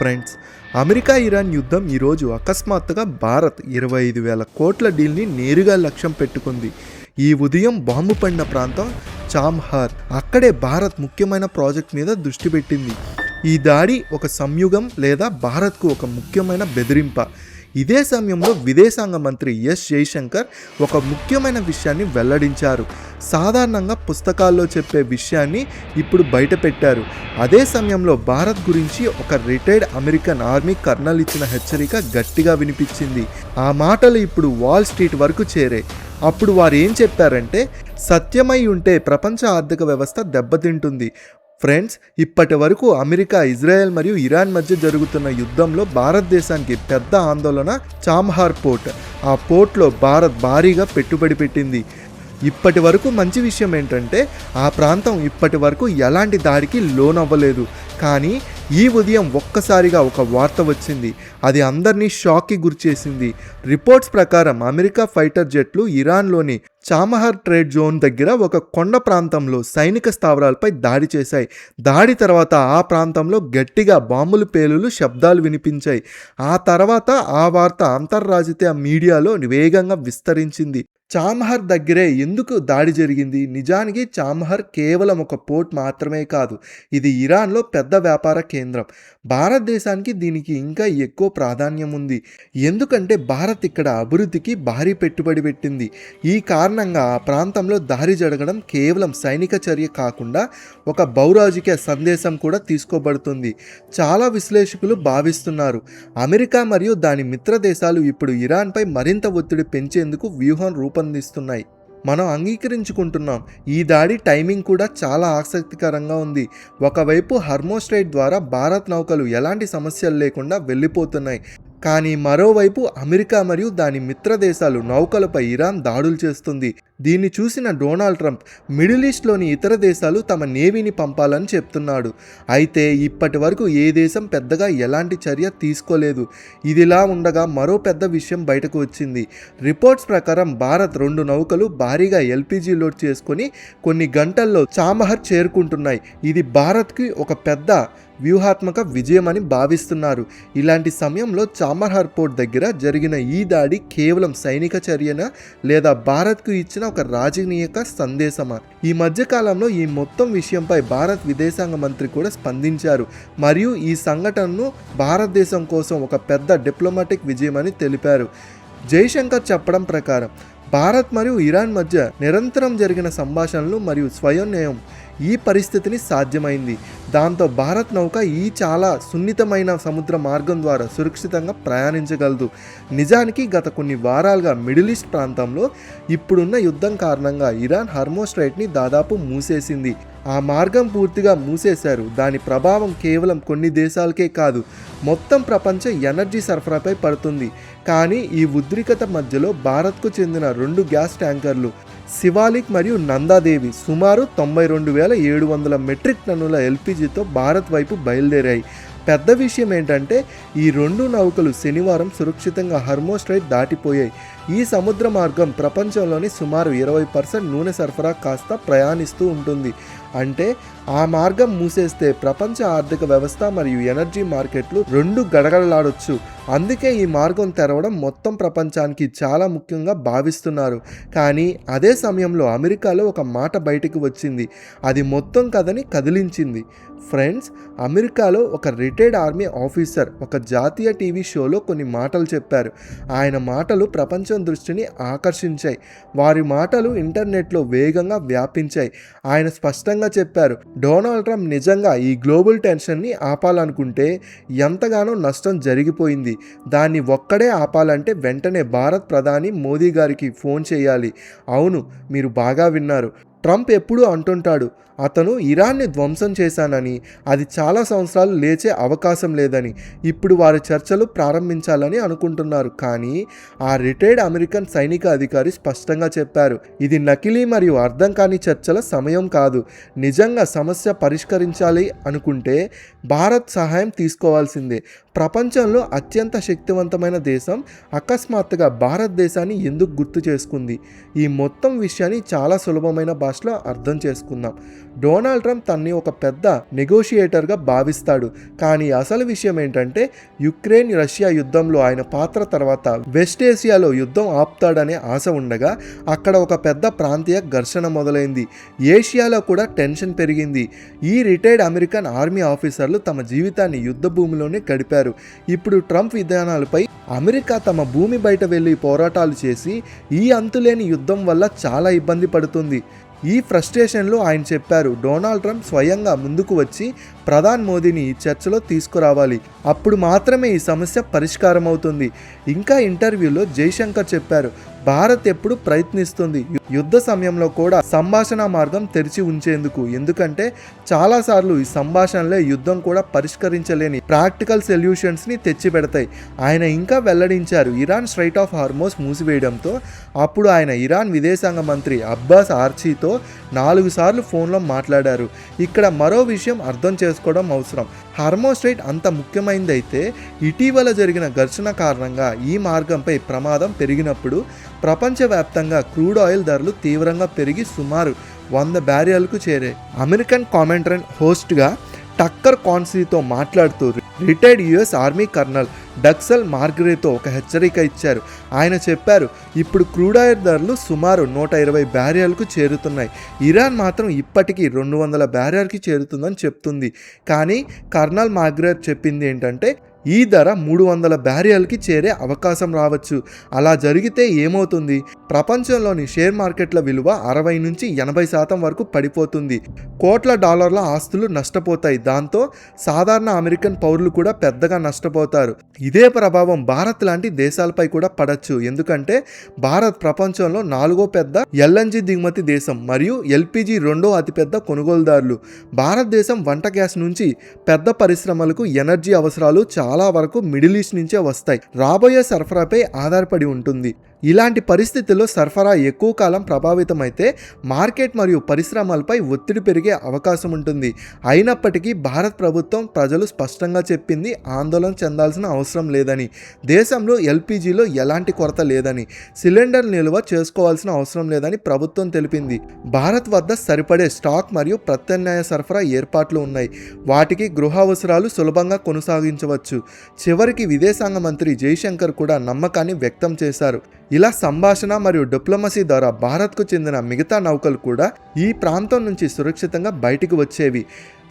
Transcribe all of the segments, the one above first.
Friends, America Iran యుద్ధం ఈరోజు అకస్మాత్తుగా భారత్ 25,000 కోట్ల డీల్ని నేరుగా లక్ష్యం పెట్టుకుంది. ఈ ఉదయం బాంబు పడిన ప్రాంతం చామ్హార్. అక్కడే భారత్ ముఖ్యమైన ప్రాజెక్ట్ మీద దృష్టి పెట్టింది. ఈ దాడి ఒక సంయుగం లేదా భారత్కు ఒక ముఖ్యమైన బెదిరింప. ఇదే సమయంలో విదేశాంగ మంత్రి ఎస్ జైశంకర్ ఒక ముఖ్యమైన విషయాన్ని వెల్లడించారు. సాధారణంగా పుస్తకాల్లో చెప్పే విషయాన్ని ఇప్పుడు బయటపెట్టారు. అదే సమయంలో భారత్ గురించి ఒక రిటైర్డ్ అమెరికన్ ఆర్మీ కర్నల్ ఇచ్చిన హెచ్చరిక గట్టిగా వినిపించింది. ఆ మాటలు ఇప్పుడు వాల్ స్ట్రీట్ వరకు చేరాయి. అప్పుడు వారు ఏం చెప్పారంటే, సత్యమై ఉంటే ప్రపంచ ఆర్థిక వ్యవస్థ దెబ్బతింటుంది. ఫ్రెండ్స్, ఇప్పటి వరకు అమెరికా, ఇజ్రాయెల్ మరియు ఇరాన్ మధ్య జరుగుతున్న యుద్ధంలో భారతదేశానికి పెద్ద ఆందోళన చామ్హార్ పోర్ట్. ఆ పోర్ట్లో భారత్ భారీగా పెట్టుబడి పెట్టింది. ఇప్పటి వరకు మంచి విషయం ఏంటంటే, ఆ ప్రాంతం ఇప్పటి వరకు ఎలాంటి దాడికి లోనవ్వలేదు. కానీ ఈ ఉదయం ఒక్కసారిగా ఒక వార్త వచ్చింది. అది అందరినీ షాక్కి గురిచేసింది. రిపోర్ట్స్ ప్రకారం అమెరికా ఫైటర్ జెట్లు ఇరాన్లోని చామహార్ ట్రేడ్ జోన్ దగ్గర ఒక కొండ ప్రాంతంలో సైనిక స్థావరాలపై దాడి చేశాయి. దాడి తర్వాత ఆ ప్రాంతంలో గట్టిగా బాంబులు పేలులు శబ్దాలు వినిపించాయి. ఆ తర్వాత ఆ వార్త అంతర్జాతీయ మీడియాలో వేగంగా విస్తరించింది. చామహార్ దగ్గరే ఎందుకు దాడి జరిగింది? నిజానికి చామహార్ కేవలం ఒక పోర్ట్ మాత్రమే కాదు, ఇది ఇరాన్లో పెద్ద వ్యాపార కేంద్రం. భారతదేశానికి దీనికి ఇంకా ఎక్కువ ప్రాధాన్యం ఉంది. ఎందుకంటే భారత్ ఇక్కడ అభివృద్ధికి భారీ పెట్టుబడి పెట్టింది. ఈ కారణంగా ఆ ప్రాంతంలో దాడి జరగడం కేవలం సైనిక చర్య కాకుండా ఒక భౌరాజిక సందేశం కూడా తీసుకోబడుతుంది. చాలా విశ్లేషకులు భావిస్తున్నారు, అమెరికా మరియు దాని మిత్ర దేశాలు ఇప్పుడు ఇరాన్పై మరింత ఒత్తిడి పెంచేందుకు వ్యూహం రూపొందిస్తున్నాయి. మనం అంగీకరించుకుంటున్నాం. ఈ దాడి టైమింగ్ కూడా చాలా ఆసక్తికరంగా ఉంది. ఒకవైపు హార్మోజ్ స్ట్రైట్ ద్వారా భారత్ నౌకలు ఎలాంటి సమస్యలు లేకుండా వెళ్ళిపోతున్నాయి. కానీ మరోవైపు అమెరికా మరియు దాని మిత్ర దేశాలు నౌకలపై ఇరాన్ దాడులు చేస్తుంది. దీన్ని చూసిన డొనాల్డ్ ట్రంప్ మిడిల్ ఈస్ట్లోని ఇతర దేశాలు తమ నేవీని పంపాలని చెప్తున్నాడు. అయితే ఇప్పటి వరకు ఏ దేశం పెద్దగా ఎలాంటి చర్య తీసుకోలేదు. ఇదిలా ఉండగా మరో పెద్ద విషయం బయటకు వచ్చింది. రిపోర్ట్స్ ప్రకారం భారత్ 2 నౌకలు భారీగా ఎల్పీజీ లోడ్ చేసుకొని కొన్ని గంటల్లో చామహార్ చేరుకుంటున్నాయి. ఇది భారత్కి ఒక పెద్ద వ్యూహాత్మక విజయమని భావిస్తున్నారు. ఇలాంటి సమయంలో చామహార్ పోర్ట్ దగ్గర జరిగిన ఈ దాడి కేవలం సైనిక చర్యనా లేదా భారత్కు ఇచ్చిన ఒక రాజకీయ సందేశమా? ఈ మధ్య కాలంలో ఈ మొత్తం విషయంపై భారత్ విదేశాంగ మంత్రి కూడా స్పందించారు మరియు ఈ సంఘటనను భారతదేశం కోసం ఒక పెద్ద డిప్లొమాటిక్ విజయమని తెలిపారు. జైశంకర్ చెప్పడం ప్రకారం భారత్ మరియు ఇరాన్ మధ్య నిరంతరం జరిగిన సంభాషణలు మరియు స్వయం ఈ పరిస్థితిని సాధ్యమైంది. దాంతో భారత్ నౌక ఈ చాలా సున్నితమైన సముద్ర మార్గం ద్వారా సురక్షితంగా ప్రయాణించగలదు. నిజానికి గత కొన్ని వారాలుగా మిడిల్ ఈస్ట్ ప్రాంతంలో ఇప్పుడున్న యుద్ధం కారణంగా ఇరాన్ హార్మోజ్ స్ట్రైట్ని దాదాపు మూసేసింది. ఆ మార్గం పూర్తిగా మూసేశారు. దాని ప్రభావం కేవలం కొన్ని దేశాలకే కాదు, మొత్తం ప్రపంచ ఎనర్జీ సరఫరాపై పడుతుంది. కానీ ఈ ఉద్రిక్తత మధ్యలో భారత్కు చెందిన 2 గ్యాస్ ట్యాంకర్లు శివాలిక్ మరియు నందాదేవి సుమారు 92,700 మెట్రిక్ టన్నుల ఎల్పీజీతో భారత్ వైపు బయలుదేరాయి. పెద్ద విషయం ఏంటంటే, ఈ 2 నౌకలు శనివారం సురక్షితంగా హార్మోజ్ స్ట్రైట్ దాటిపోయాయి. ఈ సముద్ర మార్గం ప్రపంచంలోని సుమారు 20% నూనె సరఫరా కాస్త ప్రయాణిస్తూ ఉంటుంది. అంటే ఆ మార్గం మూసేస్తే ప్రపంచ ఆర్థిక వ్యవస్థ మరియు ఎనర్జీ మార్కెట్లు 2 గడగడలాడొచ్చు. అందుకే ఈ మార్గం తెరవడం మొత్తం ప్రపంచానికి చాలా ముఖ్యంగా భావిస్తున్నారు. కానీ అదే సమయంలో అమెరికాలో ఒక మాట బయటకు వచ్చింది. అది మొత్తం కథని కదిలించింది. ఫ్రెండ్స్, అమెరికాలో ఒక రిటైర్డ్ ఆర్మీ ఆఫీసర్ ఒక జాతీయ టీవీ షోలో కొన్ని మాటలు చెప్పారు. ఆయన మాటలు ప్రపంచం దృష్టిని ఆకర్షించాయి. వారి మాటలు ఇంటర్నెట్లో వేగంగా వ్యాపించాయి. ఆయన స్పష్టంగా చెప్పారు, డొనాల్డ్ ట్రంప్ నిజంగా ఈ గ్లోబల్ టెన్షన్ని ఆపాలనుకుంటే ఎంతగానో నష్టం జరిగిపోయింది. దాన్ని ఒక్కడే ఆపాలంటే వెంటనే భారత్ ప్రధాని మోదీ గారికి ఫోన్ చేయాలి. అవును, మీరు బాగా విన్నారు. ట్రంప్ ఎప్పుడూ అంటుంటాడు, అతను ఇరాన్ని ధ్వంసం చేశానని, అది చాలా సంవత్సరాలు లేచే అవకాశం లేదని. ఇప్పుడు వారి చర్చలు ప్రారంభించాలని అనుకుంటున్నారు. కానీ ఆ రిటైర్డ్ అమెరికన్ సైనిక అధికారి స్పష్టంగా చెప్పారు, ఇది నకిలీ మరియు అర్థం కాని చర్చల సమయం కాదు. నిజంగా సమస్య పరిష్కరించాలి అనుకుంటే భారత్ సహాయం తీసుకోవాల్సిందే. ప్రపంచంలో అత్యంత శక్తివంతమైన దేశం అకస్మాత్తుగా భారతదేశాన్ని ఎందుకు గుర్తు చేసుకుంది? ఈ మొత్తం విషయాన్ని చాలా సులభమైన భాషలో అర్థం చేసుకుందాం. డొనాల్డ్ ట్రంప్ తన్ని ఒక పెద్ద నెగోషియేటర్గా భావిస్తాడు. కానీ అసలు విషయం ఏంటంటే యుక్రెయిన్ రష్యా యుద్ధంలో ఆయన పాత్ర తర్వాత వెస్ట్ ఏసియాలో యుద్ధం ఆపుతాడనే ఆశ ఉండగా అక్కడ ఒక పెద్ద ప్రాంతీయ ఘర్షణ మొదలైంది. ఏషియాలో కూడా టెన్షన్ పెరిగింది. ఈ రిటైర్డ్ అమెరికన్ ఆర్మీ ఆఫీసర్లు తమ జీవితాన్ని యుద్ధ భూమిలోనే గడిపారు. ఇప్పుడు ట్రంప్ విధానాలపై అమెరికా తమ భూమి బయట వెళ్ళి పోరాటాలు చేసి ఈ అంతులేని యుద్ధం వల్ల చాలా ఇబ్బంది పడుతుంది. ఈ ఫ్రస్ట్రేషన్లో ఆయన చెప్పారు, డొనాల్డ్ ట్రంప్ స్వయంగా ముందుకు వచ్చి ప్రధాని మోదీని ఈ చర్చలో తీసుకురావాలి. అప్పుడు మాత్రమే ఈ సమస్య పరిష్కారం అవుతుంది. ఇంకా ఇంటర్వ్యూలో జైశంకర్ చెప్పారు, భారత్ ఎప్పుడు ప్రయత్నిస్తుంది యుద్ధ సమయంలో కూడా సంభాషణ మార్గం తెరిచి ఉంచేందుకు. ఎందుకంటే చాలాసార్లు ఈ సంభాషణలే యుద్ధం కూడా పరిష్కరించలేని ప్రాక్టికల్ సొల్యూషన్స్ని తెచ్చిపెడతాయి. ఆయన ఇంకా వెల్లడించారు, ఇరాన్ స్ట్రైట్ ఆఫ్ హార్మోస్ మూసివేయడంతో అప్పుడు ఆయన ఇరాన్ విదేశాంగ మంత్రి అబ్బాస్ ఆర్చీతో 4 సార్లు ఫోన్లో మాట్లాడారు. ఇక్కడ మరో విషయం అర్థం చేసుకోవడం అవసరం. హార్మోస్ స్ట్రైట్ అంత ముఖ్యమైనదైతే ఇటీవల జరిగిన ఘర్షణ కారణంగా ఈ మార్గంపై ప్రమాదం పెరిగినప్పుడు ప్రపంచవ్యాప్తంగా క్రూడ్ ఆయిల్ ధరలు తీవ్రంగా పెరిగి సుమారు 100 బ్యారియర్లకు చేరాయి. అమెరికన్ కామెంటరీ హోస్ట్గా టక్కర్ కాన్సీతో మాట్లాడుతూ రిటైర్డ్ యుఎస్ ఆర్మీ కర్నల్ డక్సల్ మార్గరేతో ఒక హెచ్చరిక ఇచ్చారు. ఆయన చెప్పారు, ఇప్పుడు క్రూడ్ ఆయిల్ ధరలు సుమారు 120 బ్యారియర్లకు చేరుతున్నాయి. ఇరాన్ మాత్రం ఇప్పటికీ 200 బ్యారియర్కి చేరుతుందని చెప్తుంది. కానీ కర్నల్ మార్గరేట్ చెప్పింది ఏంటంటే ఈ ధర 300 బ్యారియర్లకి చేరే అవకాశం రావచ్చు. అలా జరిగితే ఏమవుతుంది? ప్రపంచంలోని షేర్ మార్కెట్ల విలువ 60 నుంచి 80% వరకు పడిపోతుంది. కోట్ల డాలర్ల ఆస్తులు నష్టపోతాయి. దాంతో సాధారణ అమెరికన్ పౌరులు కూడా పెద్దగా నష్టపోతారు. ఇదే ప్రభావం భారత్ లాంటి దేశాలపై కూడా పడచ్చు. ఎందుకంటే భారత్ ప్రపంచంలో 4వ పెద్ద ఎల్ఎన్జి దిగుమతి దేశం మరియు ఎల్పిజి 2వ అతిపెద్ద కొనుగోలుదారులు. భారతదేశం వంట గ్యాస్ నుంచి పెద్ద పరిశ్రమలకు ఎనర్జీ అవసరాలు చాలా వరకు మిడిల్ ఈస్ట్ నుంచే వస్తాయి. రాబోయే సరఫరాపై ఆధారపడి ఉంటుంది. ఇలాంటి పరిస్థితుల్లో సరఫరా ఎక్కువ కాలం ప్రభావితమైతే మార్కెట్ మరియు పరిశ్రమలపై ఒత్తిడి పెరిగే అవకాశం ఉంటుంది. అయినప్పటికీ భారత ప్రభుత్వం ప్రజలు స్పష్టంగా చెప్పింది, ఆందోళన చెందాల్సిన అవసరం లేదని, దేశంలో ఎల్పిజిలో ఎలాంటి కొరత లేదని, సిలిండర్ నిల్వ చేసుకోవాల్సిన అవసరం లేదని ప్రభుత్వం తెలిపింది. భారత్ వద్ద సరిపడే స్టాక్ మరియు ప్రత్యామ్నాయ సరఫరా ఏర్పాట్లు ఉన్నాయి. వాటికి గృహ అవసరాలు సులభంగా కొనసాగించవచ్చు. చివరికి విదేశాంగ మంత్రి జైశంకర్ కూడా నమ్మకాన్ని వ్యక్తం చేశారు. ఇలా సంభాషణ మరియు డిప్లొమసీ ద్వారా భారత్కు చెందిన మిగతా నౌకలు కూడా ఈ ప్రాంతం నుంచి సురక్షితంగా బయటికి వచ్చేవి.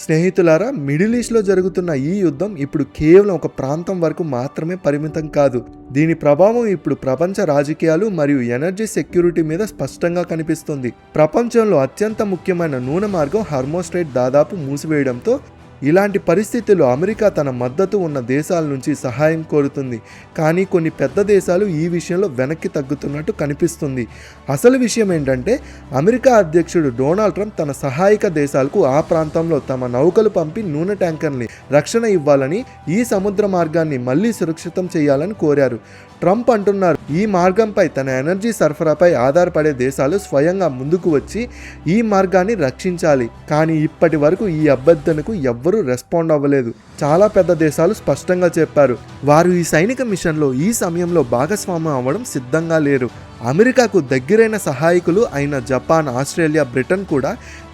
స్నేహితులారా, మిడిల్ ఈస్ట్లో జరుగుతున్న ఈ యుద్ధం ఇప్పుడు కేవలం ఒక ప్రాంతం వరకు మాత్రమే పరిమితం కాదు. దీని ప్రభావం ఇప్పుడు ప్రపంచ రాజకీయాలు మరియు ఎనర్జీ సెక్యూరిటీ మీద స్పష్టంగా కనిపిస్తుంది. ప్రపంచంలో అత్యంత ముఖ్యమైన నూనె మార్గం హార్మోస్ స్ట్రైట్ దాదాపు మూసివేయడంతో ఇలాంటి పరిస్థితుల్లో అమెరికా తన మద్దతు ఉన్న దేశాల నుంచి సహాయం కోరుతుంది. కానీ కొన్ని పెద్ద దేశాలు ఈ విషయంలో వెనక్కి తగ్గుతున్నట్టు కనిపిస్తుంది. అసలు విషయం ఏంటంటే అమెరికా అధ్యక్షుడు డొనాల్డ్ ట్రంప్ తన సహాయక దేశాలకు ఆ ప్రాంతంలో తమ నౌకలు పంపి నూనె ట్యాంకర్ని రక్షణ ఇవ్వాలని, ఈ సముద్ర మార్గాన్ని మళ్లీ సురక్షితం చేయాలని కోరారు. ట్రంప్ అంటున్నారు, ఈ మార్గంపై తన ఎనర్జీ సరఫరాపై ఆధారపడే దేశాలు స్వయంగా ముందుకు వచ్చి ఈ మార్గాన్ని రక్షించాలి. కానీ ఇప్పటి వరకు ఈ అభ్యర్థనకు ఎవ్వరూ రెస్పాండ్ అవ్వలేదు. చాలా పెద్ద దేశాలు స్పష్టంగా చెప్పారు, వారు ఈ సైనిక మిషన్లో ఈ సమయంలో భాగస్వామ్యం అవ్వడం సిద్ధంగా లేరు. అమెరికాకు దగ్గరైన సహాయకులు అయిన జపాన్, ఆస్ట్రేలియా, బ్రిటన్ కూడా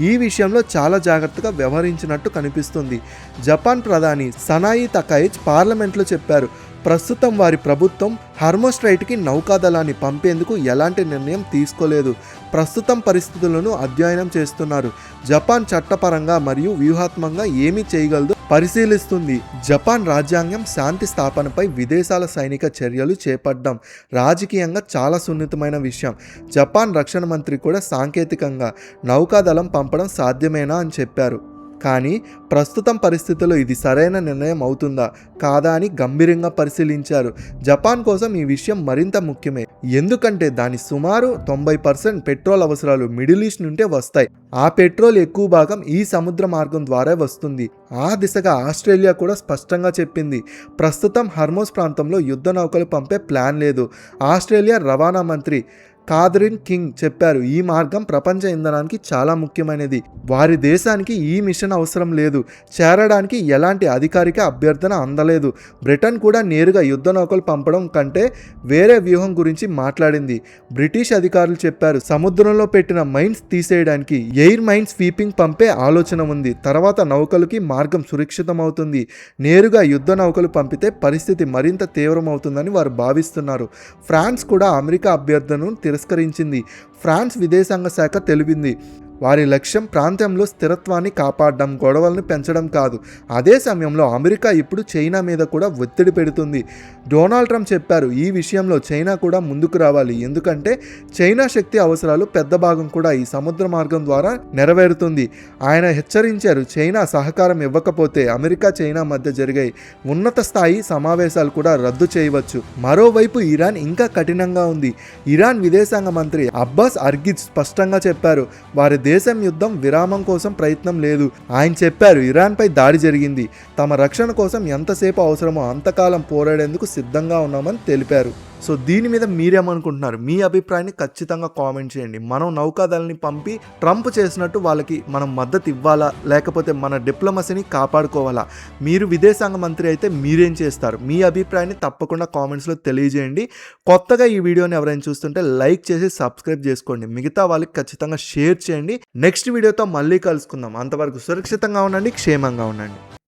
ఈ విషయంలో చాలా జాగ్రత్తగా వ్యవహరించినట్టు కనిపిస్తుంది. జపాన్ ప్రధాని సనాయి తకైచి పార్లమెంట్లో చెప్పారు, ప్రస్తుతం వారి ప్రభుత్వం హార్మోస్ స్ట్రైట్కి నౌకాదళాన్ని పంపేందుకు ఎలాంటి నిర్ణయం తీసుకోలేదు. ప్రస్తుతం పరిస్థితులను అధ్యయనం చేస్తున్నారు. జపాన్ చట్టపరంగా మరియు వ్యూహాత్మకంగా ఏమి చేయగలదో పరిశీలిస్తుంది. జపాన్ రాజ్యాంగం శాంతి స్థాపనపై విదేశాల సైనిక చర్యలు చేపట్టడం రాజకీయంగా చాలా సున్నితమైన విషయం. జపాన్ రక్షణ మంత్రి కూడా సాంకేతికంగా నౌకాదళం పంపడం సాధ్యమేనా అని చెప్పారు. కానీ ప్రస్తుతం పరిస్థితుల్లో ఇది సరైన నిర్ణయం అవుతుందా కాదా అని గంభీరంగా పరిశీలించారు. జపాన్ కోసం ఈ విషయం మరింత ముఖ్యమే. ఎందుకంటే దాని సుమారు 90% పెట్రోల్ అవసరాలు మిడిల్ ఈస్ట్ నుండే వస్తాయి. ఆ పెట్రోల్ ఎక్కువ భాగం ఈ సముద్ర మార్గం ద్వారా వస్తుంది. ఆ దిశగా ఆస్ట్రేలియా కూడా స్పష్టంగా చెప్పింది, ప్రస్తుతం హార్మోస్ ప్రాంతంలో యుద్ధ నౌకలు పంపే ప్లాన్ లేదు. ఆస్ట్రేలియా రవాణా మంత్రి కాథరిన్ కింగ్ చెప్పారు, ఈ మార్గం ప్రపంచ ఇంధనానికి చాలా ముఖ్యమైనది. వారి దేశానికి ఈ మిషన్ అవసరం లేదు. చేరడానికి ఎలాంటి అధికారిక అభ్యర్థన అందలేదు. బ్రిటన్ కూడా నేరుగా యుద్ధ నౌకలు పంపడం కంటే వేరే వ్యూహం గురించి మాట్లాడింది. బ్రిటిష్ అధికారులు చెప్పారు, సముద్రంలో పెట్టిన మైన్స్ తీసేయడానికి ఎయిర్ మైన్ స్వీపింగ్ పంపే ఆలోచన ఉంది. తర్వాత నౌకలకి మార్గం సురక్షితమవుతుంది. నేరుగా యుద్ధ నౌకలు పంపితే పరిస్థితి మరింత తీవ్రమవుతుందని వారు భావిస్తున్నారు. ఫ్రాన్స్ కూడా అమెరికా అభ్యర్థనను తిరస్కరించింది. ఫ్రాన్స్ విదేశాంగ శాఖ తెలిపింది, వారి లక్ష్యం ప్రాంతంలో స్థిరత్వాన్ని కాపాడడం, గొడవలను పెంచడం కాదు. అదే సమయంలో అమెరికా ఇప్పుడు చైనా మీద కూడా ఒత్తిడి పెడుతుంది. డొనాల్డ్ ట్రంప్ చెప్పారు, ఈ విషయంలో చైనా కూడా ముందుకు రావాలి, ఎందుకంటే చైనా శక్తి అవసరాలు పెద్ద భాగం కూడా ఈ సముద్ర మార్గం ద్వారా నెరవేరుతుంది. ఆయన హెచ్చరించారు, చైనా సహకారం ఇవ్వకపోతే అమెరికా చైనా మధ్య జరిగే ఉన్నత స్థాయి సమావేశాలు కూడా రద్దు చేయవచ్చు. మరోవైపు ఇరాన్ ఇంకా కఠినంగా ఉంది. ఇరాన్ విదేశాంగ మంత్రి అబ్బాస్ అర్గిజ్ స్పష్టంగా చెప్పారు, వారి దేశం యుద్ధం విరామం కోసం ప్రయత్నం లేదు. ఆయన చెప్పారు, ఇరాన్పై దాడి జరిగింది, తమ రక్షణ కోసం ఎంతసేపు అవసరమో అంతకాలం పోరాడేందుకు సిద్ధంగా ఉన్నామని తెలిపారు. సో దీని మీద మీరేమనుకుంటున్నారు? మీ అభిప్రాయాన్ని ఖచ్చితంగా కామెంట్ చేయండి. మనం నౌకాదళాన్ని పంపి ట్రంప్ చేసినట్టు వాళ్ళకి మనం మద్దతు ఇవ్వాలా, లేకపోతే మన డిప్లొమసీని కాపాడుకోవాలా? మీరు విదేశాంగ మంత్రి అయితే మీరేం చేస్తారు? మీ అభిప్రాయాన్ని తప్పకుండా కామెంట్స్లో తెలియజేయండి. కొత్తగా ఈ వీడియోని ఎవరైనా చూస్తుంటే లైక్ చేసి సబ్స్క్రైబ్ చేసుకోండి. మిగతా వాళ్ళకి ఖచ్చితంగా షేర్ చేయండి. నెక్స్ట్ వీడియోతో మళ్ళీ కలుసుకుందాం. అంతవరకు సురక్షితంగా ఉండండి, క్షేమంగా ఉండండి.